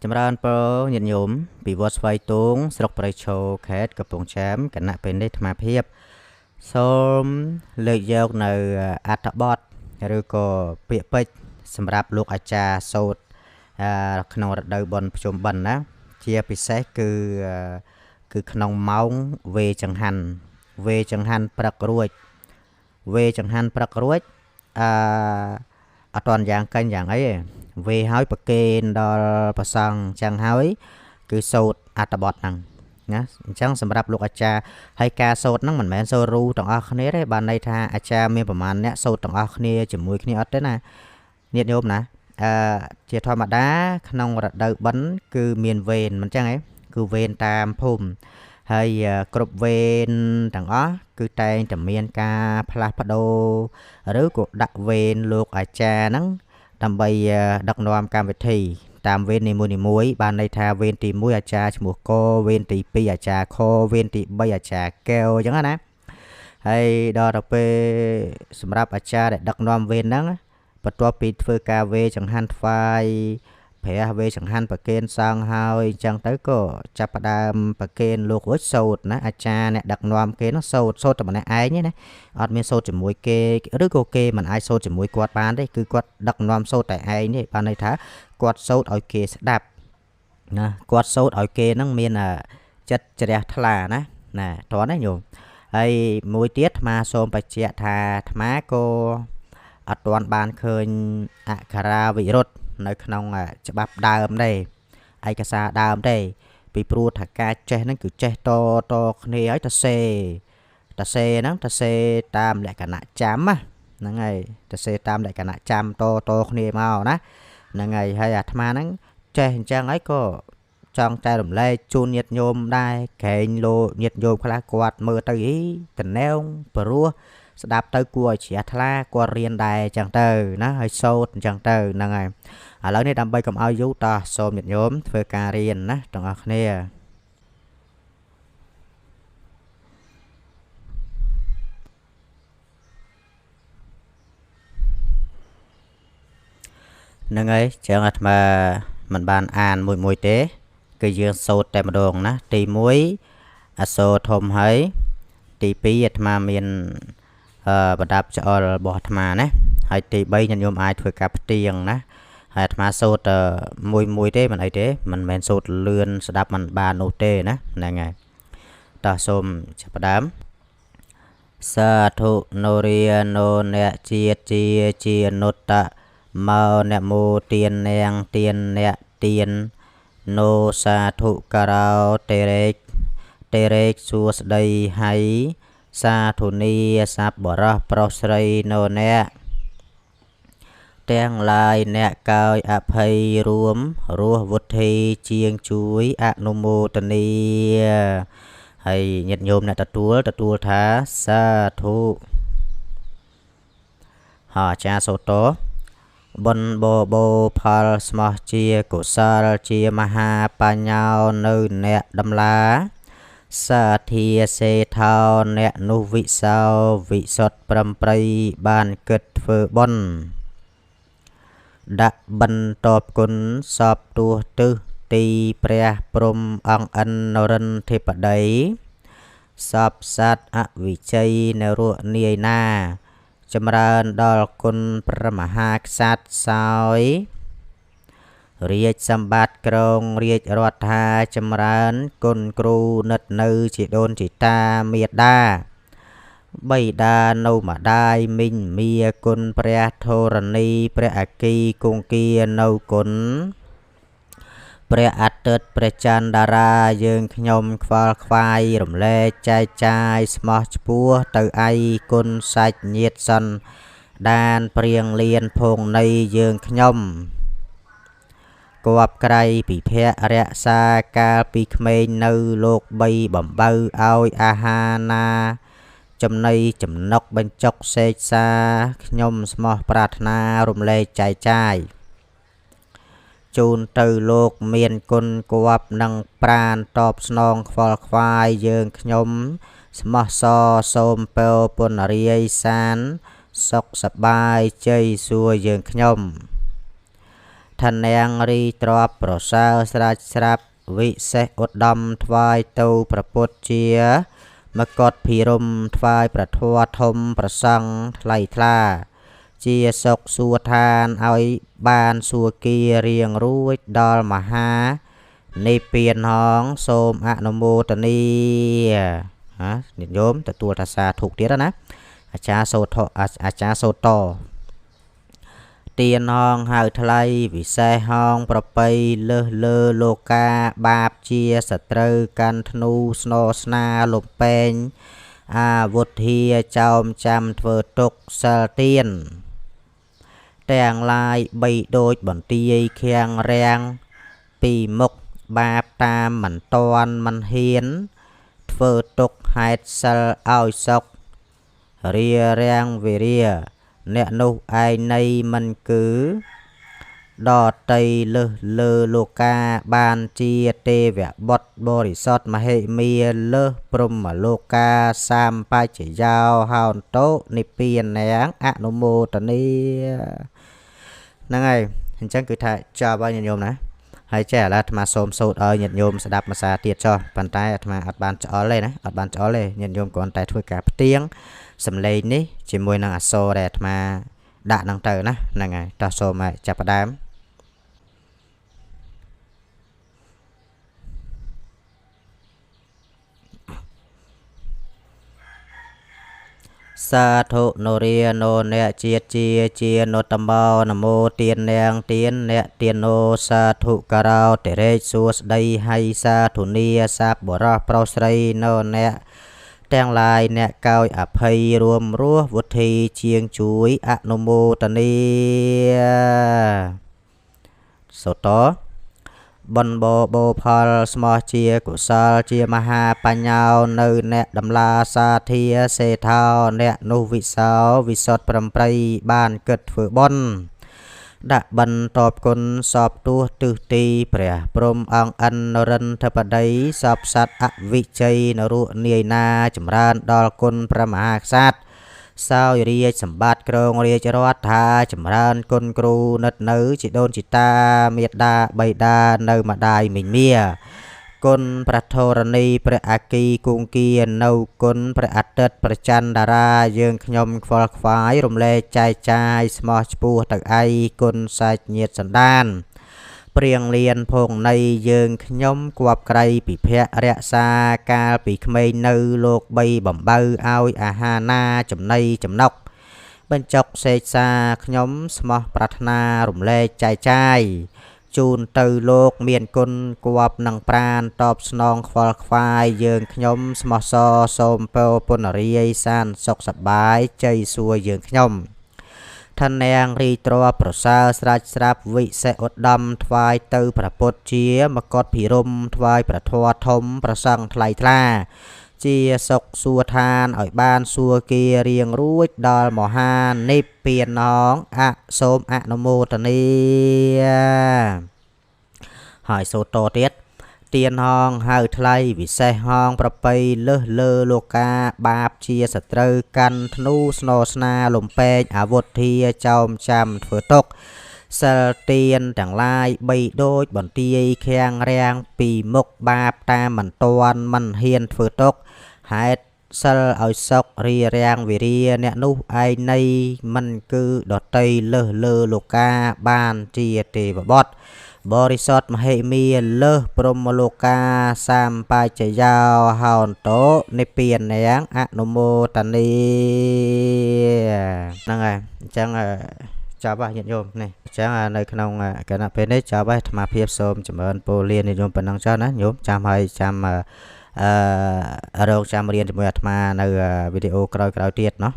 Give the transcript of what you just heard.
ចម្រើនពរញាតិញោមពីវត្តស្វាយទូងស្រុកប្រៃឈរខេត្តកំពង់ចាមគណៈពេលនេះអាត្មាភាពសូមលើកយកនៅអត្ថបទឬក៏ពាក្យពេចន៍សម្រាប់លោកអាចារ្យសូត្រក្នុងរដូវបុណ្យភ្ជុំបិណ្ឌណាជាពិសេសគឺក្នុងម៉ោងវេចង្ហាន់ព្រឹករួចអត់ទាន់យ៉ាងកាញ់យ៉ាងអីទេវេហើយប្រគេនដល់ព្រះសង្ឃចឹងហើយគឺសូត្រអត្ថបទហ្នឹងណាអញ្ចឹងសម្រាប់លោកអាចារ្យហើយការសូត្រហ្នឹងមិនមែនសូត្ររូទាំងអស់គ្នាទេបានន័យថាអាចារ្យមានប្រមាណអ្នកសូត្រទាំងអស់គ្នាជាមួយគ្នាអត់ទេណាញាតិញោមណាជាធម្មតាក្នុងរដូវបិណ្ឌគឺមានវេនមិនចឹងហ៎គឺវេនតាមភូមិហើយគ្រប់វេនទាំងអស់គឺតែងតែមានការផ្លាស់ប្ដូរឬក៏ដាក់វេនលោកអាចារ្យហ្នឹងដើម្បីដឹកនាំកម្មវិធីតាមវេននីមួយៗបានន័យថាវេនទី1អាចារ្យឈ្មោះកវេនទី2អាចារ្យខវេនទី3អាចារ្យកែវអញ្ចឹងណាហើយដល់ទៅពេលសម្រាប់អាចារ្យដែលដឹកនាំវេនហ្នឹងបន្ទាប់ពីធ្វើការវេចង្ហាន់ថ្វាយព្រះវេចង្ហាន់ប្រគេនសង្ឃហើយអញ្ចឹងទៅក៏ចាប់ផ្ដើមប្រគេនលោករួចសូត្រណាអាចារ្យអ្នកដឹកនាំគេនោះសូត្រតែម្នាក់ឯងទេណាអត់មានសូត្រជាមួយគេឬក៏គេមិនអាចសូត្រជាមួយគាត់បានទេគឺគាត់ដឹកនាំសូត្រតែឯងទេបានន័យថាគាត់សូត្រឲ្យគេស្ដាប់ណាគាត់សូត្រឲ្យគេនឹងមានចិត្តជ្រះថ្លាណាតោះណាញោមហើយមួយទៀតអាត្មាសូមបញ្ជាក់ថាអាត្មាក៏អត់ទាន់បានឃើញអក្ខរាវិរុទ្ធនៅក្នុងច្បាប់ដើមទេឯកសារដើមទេពីព្រោះថាការចេះហ្នឹងគឺចេះតគ្នាហើយតសេហ្នឹងតសេតាមលក្ខណៈចាំហ្នឹងហើយតសេតាមលក្ខណៈចាំតគ្នាមកណាហ្នឹងហើយអាត្មាហ្នឹងចេះអញ្ចឹងហើយក៏ចង់តែរំលែកជូនញាតិញោមដែរក្រែងលោកញាតិញោមខ្លះគាត់មើលទៅតណែងព្រោះស្ដាប់ទៅគួរឲ្យជ្រះថ្លាគាត់រៀនដែរអញ្ចឹងទៅណាហើយសូត្រអញ្ចឹងទៅហ្នឹងហើយឥឡូវនេះដើម្បីកុំឲ្យយូរតោះសូមញាតិញោមធ្វើការរៀនណាទាំងអស់គ្នាហ្នឹងហើយចឹងអាត្មាមិនបានអានមួយទេគឺយើងសូត្រតែម្ដងណាទី1អក្សរធំហើយទី2អាត្មាមានប្រដាប់ច្អល់របស់អាត្មាណាហើយទី3ញាតិញោមអាចធ្វើការផ្ទៀងណាហើយអាត្មាសូត្រមួយទេមិនអីទេមិនមែនសូត្រលឿនស្ដាប់មិនបាននោះទេណាហ្នឹងហើយតោះសូមចាប់ផ្ដើមសាធុនរិយណោអ្នកជានុត្តមកអ្នកមោទាននាងទានអ្នកទានណូសាធុការោតេរេកសួស្ដីហើយសាធុនីសัพបរោះប្រុសស្រីណូអ្នកទាំងឡាយអ្នកកោយអភ័យរួមរស់វុទ្ធីជាងជួយអនុមោទនីហើយញាតិញោមអ្នកទទួលថាសាធុអាចារ្យសូត្របុណ្យបោផលស្មោះជាកុសលជាមហាបញ្ញោនៅអ្នកដំឡាសាធាសេថោអ្នកនោះវិសោវិសុទ្ធប្រំប្រៃបានគិតធ្វើបុណ្យដាក់បន្តបគុណសពទួទិសទីព្រះព្រំអង្គអិននរិនធិបតីសពសត្វអវិជ័យនរនាយណាចម្រើនដល់គុណព្រះមហាក្សត្រសោយរាជសម្បត្តិក្រុងរាជរដ្ឋាចម្រើនគុណគ្រូនិតនៅជាដូនជីតាមេដាបិតានៅម្ដាយមីងមាគុណព្រះធរណីព្រះអគីគង្គានៅគុណព្រះអាទិត្យព្រះច័ន្ទតារាយើងខ្ញុំខ្វល់ខ្វាយរំលែកចែកចាយស្មោះឆ្ពោះទៅឯគុណសាច់ញាតិសិនដានព្រៀងលៀនភងនៃយើងខ្ញុំគប់ក្រៃពិភៈរក្សាកាលពីក្មេងនៅលោកបីបំបៅឲ្យអាហារណាចំណៃចំណុកបញ្ចុកសេកសាខ្ញុំស្មោះប្រាថ្នារំលែកចែកចាយជូនទៅលោកមានគុណគប់នឹងប្រានតបស្នងខ្វល់ខ្វាយយើងខ្ញុំស្មោះសសូមពើពុនរាយសានសុខសប្បាយជ័យសួរយើងខ្ញុំ thân nàng ri trọp pro sao srach srap vị sẽ ụt đâm thvai tâu pra put chia mà cọt phì rùm thvai pra thua thôm pra sang lầy thla chia sọc xua than oi ban xua kia riêng rúi đol mà haในเปลี่ยนห้องโสมอนุโมทนีฮะนิยมแต่ตัวภาษาถูกเดียวนะอาจารย์โซโตอาจารย์โซโตเตียนห้องหายทลายวิเศษห้องประไปเลอโลกาบาปเชียสตรกันธนูสโนสนาลมเป็นอาวุธเฮียจอมจำเถื่อตกเสเตียนแต่งลายใบโดยบันตีเคียงแรงปีมกบาปตามมันตอนมันเห็นเถื่อตกหายเสลเอาศกเรียแรงเวเรียเนนุไอในมันคือดอไตเลอโลกาบานเจียเตเวบดบริสดมาให้เมียเลอปรุมโลกาสามไปเจียาวหาวโตนิเปียนแหนงอนุโมทนีนั่งไงเห็นจังคือถ่ายจอบว่าญาติโยมนะให้แจ้แล้วมาโสมสูตรญาติโยมสดับมาสาเตียจอปันท้ายมาอัดบานจอเลยนะอัดบานจอเลยญาติโยมก่อนแต่ถ้วยกาเตียงสำเร็จนี้จิมวยนางอัศโซแดดมาด่านางเตอนะนั่งไงต่อโซมาจับประดามสาธุโนเรียโนเนเจียเจียโนตัมบานโมเตียนแนงเตียนเนเตียนโนสาธุกราวเตเรสุสไดให้สาธุเนียสาบบรอปรสไรโนเนแตงลายเนเกาอภัยรวมรัววุธีเชียงจุยอนุโมทนีสตบนโบพอลสมอเชียกุศลเชียมหาปัญญาในเนดำลาสาเทียเสทาวเนนุวิสาววิสดปรำปรีบ้านเกิดฝือบนดะบันตอบคนสอบตัวตุตีเปรียพรมอังอันนรันทปไดสอบสัตอวิจัยนรุเนียนาจำรานดอลคนพระมหากษัตริย์สาวเรียสมบัติกรงเรียจรวัฏธาจำรานคนครูนัดเนื้อจิตโดนจิตตาเมียดาใบดาเนื้อมาได้มิเมียคนประโทรณีประอากีกุงเกียนเนื้อคนประอัตเตประจันดาราเยืองขยมฟอลควายรมเลใจสมอชปูตักไอคนสายเนียดสันดานเปรียงเรียนพงในเยืองขยมกวบไกรปีเพะเรียซากาปีขมเนื้อโลกใบบ่มเบาเอาอาหานาจำในจำนกบรรจกเสกซาขยมสมอปรารถนารมเลใจจูนตือโลกเมียนกุลกวบนังปราณตอบสนองฟอลควายเยืองขยมสมอซอโสมเปลปนรียสานสกสบายใจสัวเยืองขยมท่านแนงรีตรวปรสาสราชสราบวิเศษอดดำทวายตือประปดเจียมกอดผีรมทวายประทวทมประสังไทลทลาเจียสกสัวทานอ่อยบ้านสัวเกียเรียงรู้ดอลหมอฮานนิเปียนน้องอะโสมอะนโมตนีหายโซโตเตียเตียนห้องหายทลายวิเศษห้องประไปเลอโลกาบาปเชียสตรกันธนูสโนสนาลมเปงอาวุธเทียจอมจำเถื่อตกเสเตียนต่างลายใบโดยบนตีแข็งแรงปีมกบาปตามมันตอนมันเฮียนเถื่อตกหายเสลเอาศกเรียแรงวิเรียเนนุไอในมันคือดอตเตเลอโลกาบานเจียเตบดบริษัทมหิมีเลอปรมโลกาสามปายเจยาวหาวโตในเปลี่ยนแหนงอนุโมทนีนั่งไงจังชาวบ้านญาติโยมนี่จังในขนมกันเป็นได้ชาวบ้านมาเพียบโสมจำเป็นโปเลียนญาติโยมเป็นนังเจ้านะโยมจำให้จำเราจำเรียนจำเป็นมาในวิดีโอกรอยเทียดเนาะ